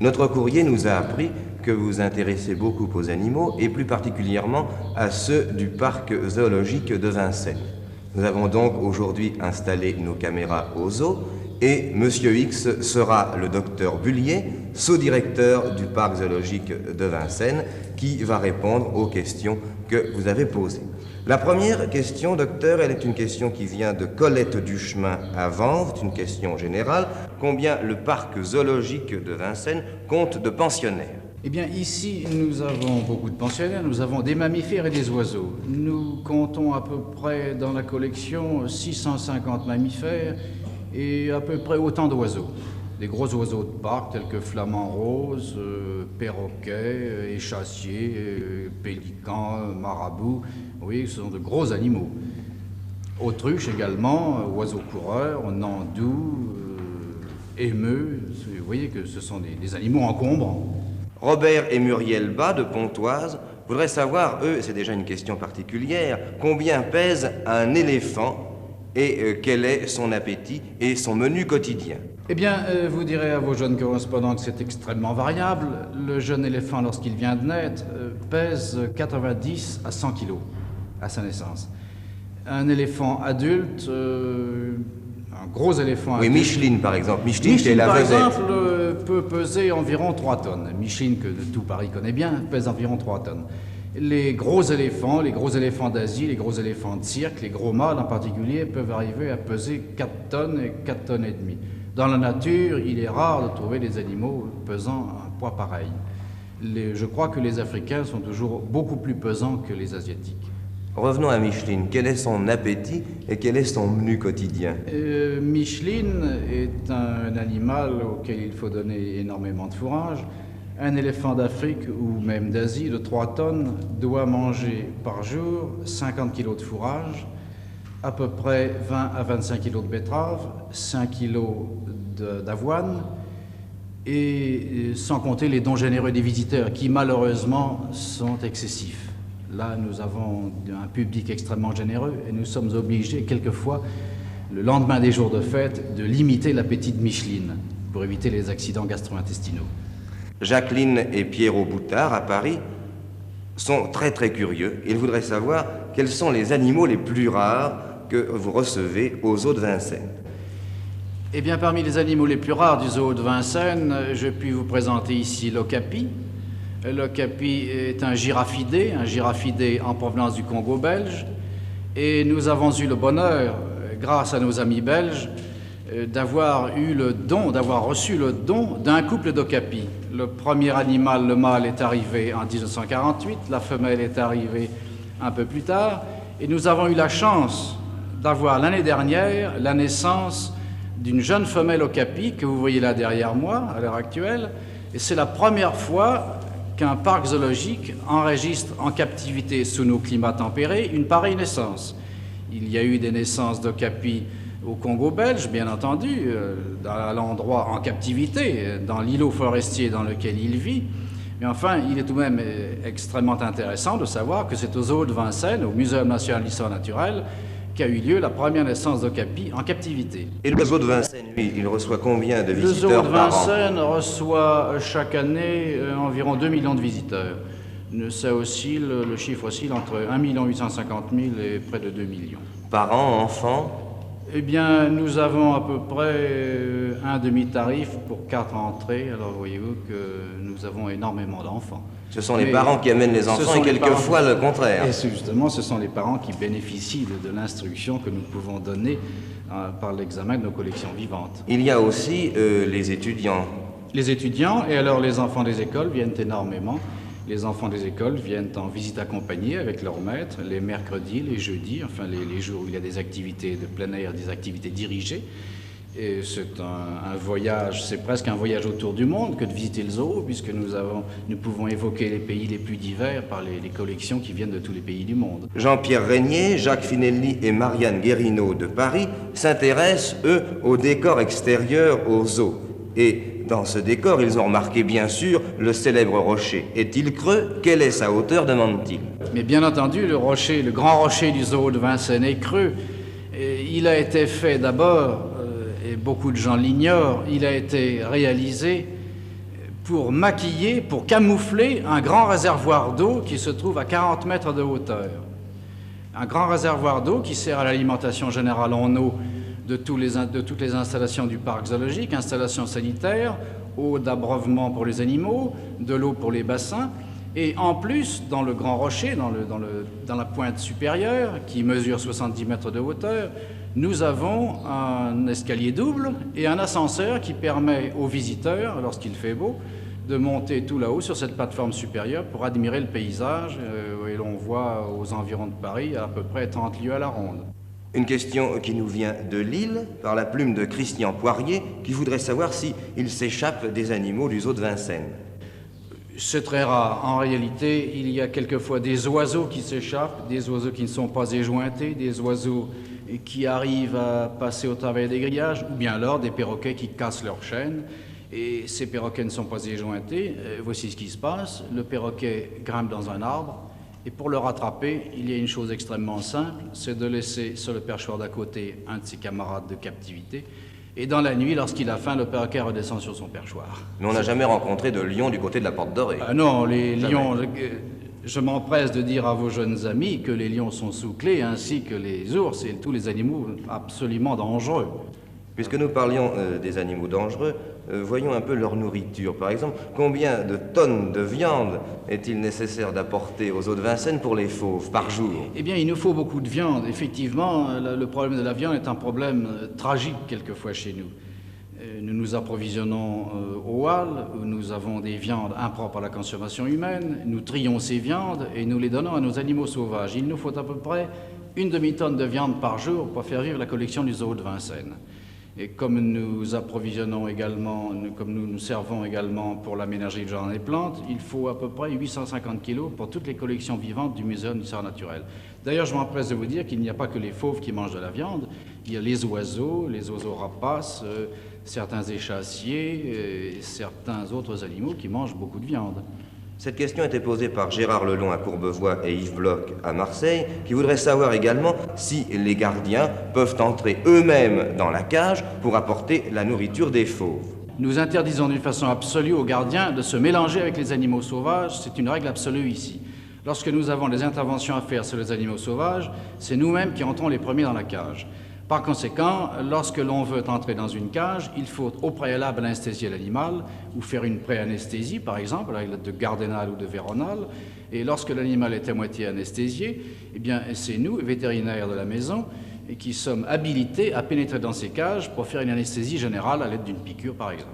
Notre courrier nous a appris que vous vous intéressez beaucoup aux animaux et plus particulièrement à ceux du parc zoologique de Vincennes. Nous avons donc aujourd'hui installé nos caméras au zoo et Monsieur X sera le docteur Bullier, sous-directeur du parc zoologique de Vincennes, qui va répondre aux questions que vous avez posées. La première question, docteur, elle est une question qui vient de Colette Duchemin à Vanves, c'est une question générale. Combien le parc zoologique de Vincennes compte de pensionnaires? Eh bien, ici, nous avons beaucoup de pensionnaires, nous avons des mammifères et des oiseaux. Nous comptons à peu près dans la collection 650 mammifères et à peu près autant d'oiseaux. Des gros oiseaux de parc tels que flamants roses, perroquets, échassiers, pélicans, marabouts. Oui, ce sont de gros animaux. Autruches également, oiseaux coureurs, nandous, émeux. Vous voyez que ce sont des animaux encombrants. Robert et Muriel Bas de Pontoise voudraient savoir, eux, c'est déjà une question particulière, combien pèse un éléphant et quel est son appétit et son menu quotidien. Eh bien, vous direz à vos jeunes correspondants que c'est extrêmement variable. Le jeune éléphant, lorsqu'il vient de naître, pèse 90 à 100 kilos à sa naissance. Un éléphant adulte, un gros éléphant adulte... Oui, Micheline, par exemple. Micheline qui est la vedette. Par exemple, peut peser environ 3 tonnes. Micheline, que tout Paris connaît bien, pèse environ 3 tonnes. Les gros éléphants d'Asie, les gros éléphants de cirque, les gros mâles en particulier, peuvent arriver à peser 4 tonnes et 4 tonnes et demie. Dans la nature, il est rare de trouver des animaux pesant un poids pareil. Je crois que les Africains sont toujours beaucoup plus pesants que les Asiatiques. Revenons à Micheline. Quel est son appétit et quel est son menu quotidien? Micheline est un animal auquel il faut donner énormément de fourrage. Un éléphant d'Afrique ou même d'Asie de 3 tonnes doit manger par jour 50 kg de fourrage, à peu près 20 à 25 kg de betterave, 5 kg d'avoine, et sans compter les dons généreux des visiteurs qui malheureusement sont excessifs. Là, nous avons un public extrêmement généreux et nous sommes obligés quelquefois, le lendemain des jours de fête, de limiter l'appétit de Micheline pour éviter les accidents gastro-intestinaux. Jacqueline et Pierrot Boutard, à Paris, sont très curieux. Ils voudraient savoir quels sont les animaux les plus rares que vous recevez au zoo de Vincennes. Eh bien, parmi les animaux les plus rares du zoo de Vincennes, je puis vous présenter ici l'okapi. L'okapi est un girafidé en provenance du Congo belge. Et nous avons eu le bonheur, grâce à nos amis belges, d'avoir reçu le don d'un couple d'okapis. Le premier animal, le mâle, est arrivé en 1948, la femelle est arrivée un peu plus tard, et nous avons eu la chance d'avoir l'année dernière la naissance d'une jeune femelle okapi que vous voyez là derrière moi à l'heure actuelle, et c'est la première fois qu'un parc zoologique enregistre en captivité sous nos climats tempérés une pareille naissance. Il y a eu des naissances d'okapis au Congo belge, bien entendu, à l'endroit en captivité, dans l'îlot forestier dans lequel il vit. Mais enfin, il est tout de même extrêmement intéressant de savoir que c'est au zoo de Vincennes, au Muséum national d'histoire naturelle, qu'a eu lieu la première naissance d'okapi en captivité. Et le zoo de Vincennes, lui, il reçoit combien de visiteurs par an? Le zoo de par Vincennes reçoit chaque année environ 2 millions de visiteurs. Ça oscille, le chiffre oscille entre 1 850 000 et près de 2 millions. Par an, enfants? Eh bien, nous avons à peu près un demi-tarif pour 4 entrées. Alors, voyez-vous que nous avons énormément d'enfants. Ce sont les parents qui amènent les enfants et quelquefois le contraire. Et justement, ce sont les parents qui bénéficient de l'instruction que nous pouvons donner par l'examen de nos collections vivantes. Il y a aussi les étudiants. Les étudiants, et alors les enfants des écoles viennent énormément. Les enfants des écoles viennent en visite accompagnée avec leur maître les mercredis, les jeudis, enfin les jours où il y a des activités de plein air, des activités dirigées. Et c'est un voyage, c'est presque un voyage autour du monde que de visiter le zoo, puisque nous pouvons évoquer les pays les plus divers par les collections qui viennent de tous les pays du monde. Jean-Pierre Régnier, Jacques Finelli et Marianne Guérineau de Paris s'intéressent, eux, au décor extérieur au zoo. Et dans ce décor, ils ont remarqué bien sûr le célèbre rocher. Est-il creux? Quelle est sa hauteur? Demande-t-il. Mais bien entendu, le grand rocher du zoo de Vincennes est creux. Et il a été fait d'abord, et beaucoup de gens l'ignorent, il a été réalisé pour maquiller, pour camoufler un grand réservoir d'eau qui se trouve à 40 mètres de hauteur. Un grand réservoir d'eau qui sert à l'alimentation générale en eau de toutes les installations du parc zoologique, installations sanitaires, eau d'abreuvement pour les animaux, de l'eau pour les bassins. Et en plus, dans le Grand Rocher, dans la pointe supérieure, qui mesure 70 mètres de hauteur, nous avons un escalier double et un ascenseur qui permet aux visiteurs, lorsqu'il fait beau, de monter tout là-haut sur cette plateforme supérieure pour admirer le paysage. Et l'on voit aux environs de Paris à peu près 30 lieues à la ronde. Une question qui nous vient de Lille, par la plume de Christian Poirier, qui voudrait savoir s'il s'échappe des animaux du zoo de Vincennes. C'est très rare. En réalité, il y a quelquefois des oiseaux qui s'échappent, des oiseaux qui ne sont pas éjointés, des oiseaux qui arrivent à passer au travers des grillages, ou bien alors des perroquets qui cassent leur chaîne. Et ces perroquets ne sont pas éjointés. Voici ce qui se passe. Le perroquet grimpe dans un arbre, et pour le rattraper, il y a une chose extrêmement simple, c'est de laisser sur le perchoir d'à côté un de ses camarades de captivité. Et dans la nuit, lorsqu'il a faim, le perroquet redescend sur son perchoir. Mais on n'a jamais rencontré de lion du côté de la Porte Dorée. Ah non, les lions... Je m'empresse de dire à vos jeunes amis que les lions sont sous clé, ainsi que les ours et tous les animaux absolument dangereux. Puisque nous parlions des animaux dangereux, voyons un peu leur nourriture. Par exemple, combien de tonnes de viande est-il nécessaire d'apporter aux zoo de Vincennes pour les fauves par jour? Eh bien, il nous faut beaucoup de viande. Effectivement, le problème de la viande est un problème tragique quelquefois chez nous. Nous nous approvisionnons au Halles, où nous avons des viandes impropres à la consommation humaine. Nous trions ces viandes et nous les donnons à nos animaux sauvages. Il nous faut à peu près une demi-tonne de viande par jour pour faire vivre la collection du zoo de Vincennes. Et comme nous approvisionnons également, comme nous servons également pour la ménagerie de jardin des plantes, il faut à peu près 850 kilos pour toutes les collections vivantes du Muséum d'histoire naturelle. D'ailleurs, je m'empresse de vous dire qu'il n'y a pas que les fauves qui mangent de la viande, il y a les oiseaux rapaces, certains échassiers et certains autres animaux qui mangent beaucoup de viande. Cette question était posée par Gérard Lelon à Courbevoie et Yves Bloch à Marseille, qui voudrait savoir également si les gardiens peuvent entrer eux-mêmes dans la cage pour apporter la nourriture des fauves. Nous interdisons d'une façon absolue aux gardiens de se mélanger avec les animaux sauvages, c'est une règle absolue ici. Lorsque nous avons des interventions à faire sur les animaux sauvages, c'est nous-mêmes qui entrons les premiers dans la cage. Par conséquent, lorsque l'on veut entrer dans une cage, il faut au préalable anesthésier l'animal ou faire une pré-anesthésie, par exemple, avec l'aide de Gardénal ou de Véronal. Et lorsque l'animal est à moitié anesthésié, eh bien, c'est nous, vétérinaires de la maison, qui sommes habilités à pénétrer dans ces cages pour faire une anesthésie générale à l'aide d'une piqûre, par exemple.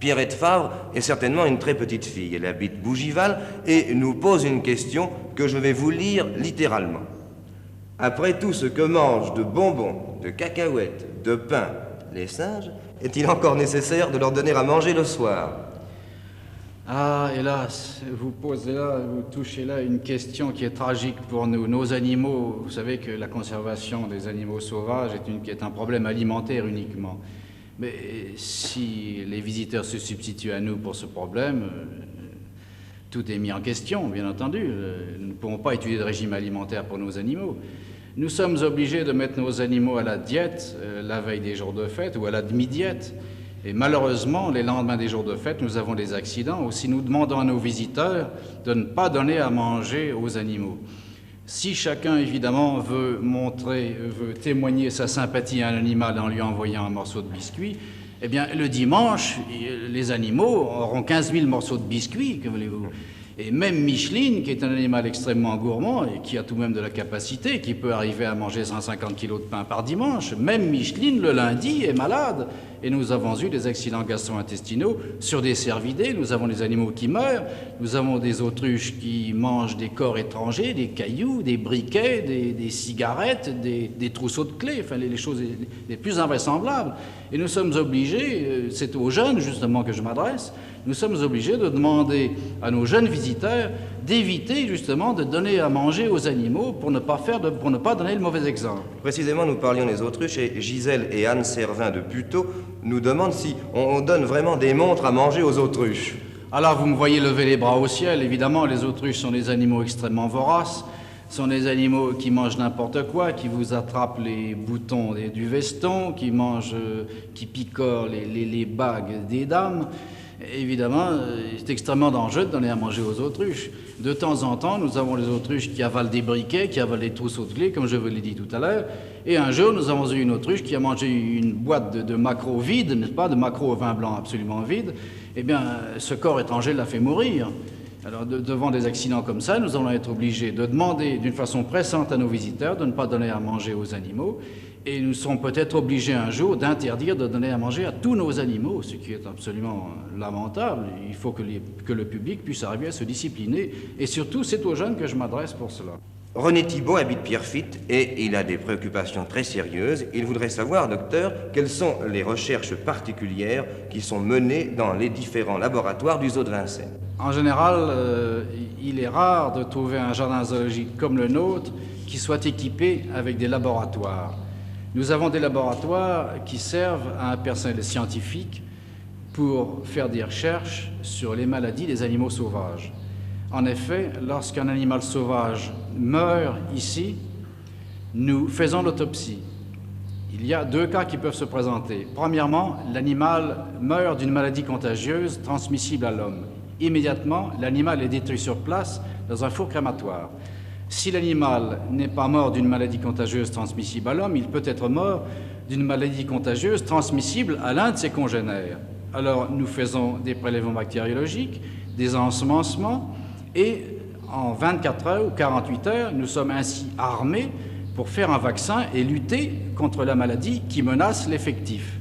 Pierrette Favre est certainement une très petite fille. Elle habite Bougival et nous pose une question que je vais vous lire littéralement. Après tout ce que mangent de bonbons, de cacahuètes, de pain, les singes, est-il encore nécessaire de leur donner à manger le soir? Ah, hélas, vous posez là, vous touchez là une question qui est tragique pour nous. Nos animaux, vous savez que la conservation des animaux sauvages est un problème alimentaire uniquement. Mais si les visiteurs se substituent à nous pour ce problème, tout est mis en question, bien entendu. Nous ne pouvons pas étudier de régime alimentaire pour nos animaux. Nous sommes obligés de mettre nos animaux à la diète la veille des jours de fête ou à la demi-diète. Et malheureusement, les lendemains des jours de fête, nous avons des accidents. Aussi, nous demandons à nos visiteurs de ne pas donner à manger aux animaux. Si chacun, évidemment, veut témoigner sa sympathie à un animal en lui envoyant un morceau de biscuit, eh bien, le dimanche, les animaux auront 15 000 morceaux de biscuit, que voulez-vous. Et même Micheline, qui est un animal extrêmement gourmand et qui a tout de même de la capacité, qui peut arriver à manger 150 kilos de pain par dimanche, même Micheline, le lundi, est malade. Et nous avons eu des accidents gastro-intestinaux sur des cervidés, nous avons des animaux qui meurent, nous avons des autruches qui mangent des corps étrangers, des cailloux, des briquets, des cigarettes, des trousseaux de clés, enfin les choses les plus invraisemblables. Et nous sommes obligés, c'est aux jeunes justement que je m'adresse, nous sommes obligés de demander à nos jeunes visiteurs d'éviter justement de donner à manger aux animaux pour ne pas donner le mauvais exemple. Précisément, nous parlions des autruches et Gisèle et Anne Servin de Puteaux nous demandent si on donne vraiment des montres à manger aux autruches. Alors vous me voyez lever les bras au ciel, évidemment les autruches sont des animaux extrêmement voraces, sont des animaux qui mangent n'importe quoi, qui vous attrapent les boutons du veston, qui picorent les bagues des dames. Évidemment, c'est extrêmement dangereux de donner à manger aux autruches. De temps en temps, nous avons les autruches qui avalent des briquets, qui avalent des trousseaux de clés, comme je vous l'ai dit tout à l'heure. Et un jour, nous avons eu une autruche qui a mangé une boîte de maquereaux vide, n'est-ce pas, de maquereaux au vin blanc absolument vide. Eh bien, ce corps étranger l'a fait mourir. Alors, devant des accidents comme ça, nous allons être obligés de demander d'une façon pressante à nos visiteurs de ne pas donner à manger aux animaux. Et nous serons peut-être obligés un jour d'interdire de donner à manger à tous nos animaux, ce qui est absolument lamentable. Il faut que le public puisse arriver à se discipliner. Et surtout, c'est aux jeunes que je m'adresse pour cela. René Thibault habite Pierrefitte et il a des préoccupations très sérieuses. Il voudrait savoir, docteur, quelles sont les recherches particulières qui sont menées dans les différents laboratoires du zoo de Vincennes. En général, il est rare de trouver un jardin zoologique comme le nôtre qui soit équipé avec des laboratoires. Nous avons des laboratoires qui servent à un personnel scientifique pour faire des recherches sur les maladies des animaux sauvages. En effet, lorsqu'un animal sauvage meurt ici, nous faisons l'autopsie. Il y a 2 cas qui peuvent se présenter. Premièrement, l'animal meurt d'une maladie contagieuse transmissible à l'homme. Immédiatement, l'animal est détruit sur place dans un four crématoire. Si l'animal n'est pas mort d'une maladie contagieuse transmissible à l'homme, il peut être mort d'une maladie contagieuse transmissible à l'un de ses congénères. Alors, nous faisons des prélèvements bactériologiques, des ensemencements, et en 24 heures ou 48 heures, nous sommes ainsi armés pour faire un vaccin et lutter contre la maladie qui menace l'effectif.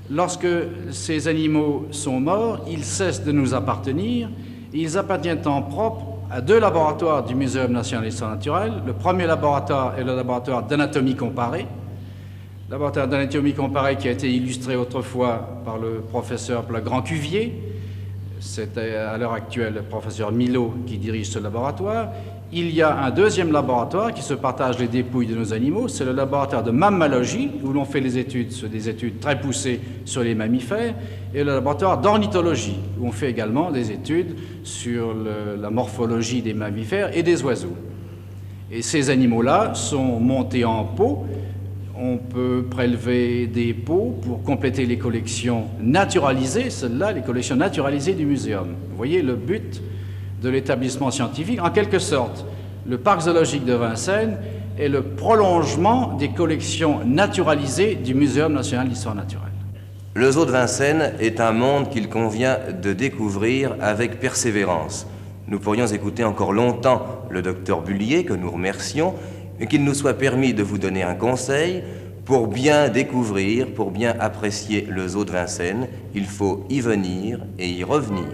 Lorsque ces animaux sont morts, ils cessent de nous appartenir. Ils appartiennent en propre à 2 laboratoires du Muséum national d'histoire naturelle. Le premier laboratoire est le laboratoire d'anatomie comparée. Le laboratoire d'anatomie comparée qui a été illustré autrefois par le professeur Grand-Cuvier. C'est à l'heure actuelle le professeur Milot qui dirige ce laboratoire. Il y a un deuxième laboratoire qui se partage les dépouilles de nos animaux, c'est le laboratoire de mammalogie, où l'on fait des études très poussées sur les mammifères, et le laboratoire d'ornithologie, où on fait également des études sur la morphologie des mammifères et des oiseaux. Et ces animaux-là sont montés en pot. On peut prélever des pots pour compléter les collections naturalisées, celles-là, les collections naturalisées du muséum. Vous voyez le but de l'établissement scientifique. En quelque sorte, le parc zoologique de Vincennes est le prolongement des collections naturalisées du Muséum national d'histoire naturelle. Le zoo de Vincennes est un monde qu'il convient de découvrir avec persévérance. Nous pourrions écouter encore longtemps le docteur Bullier, que nous remercions, et qu'il nous soit permis de vous donner un conseil. Pour bien découvrir, pour bien apprécier le zoo de Vincennes, il faut y venir et y revenir.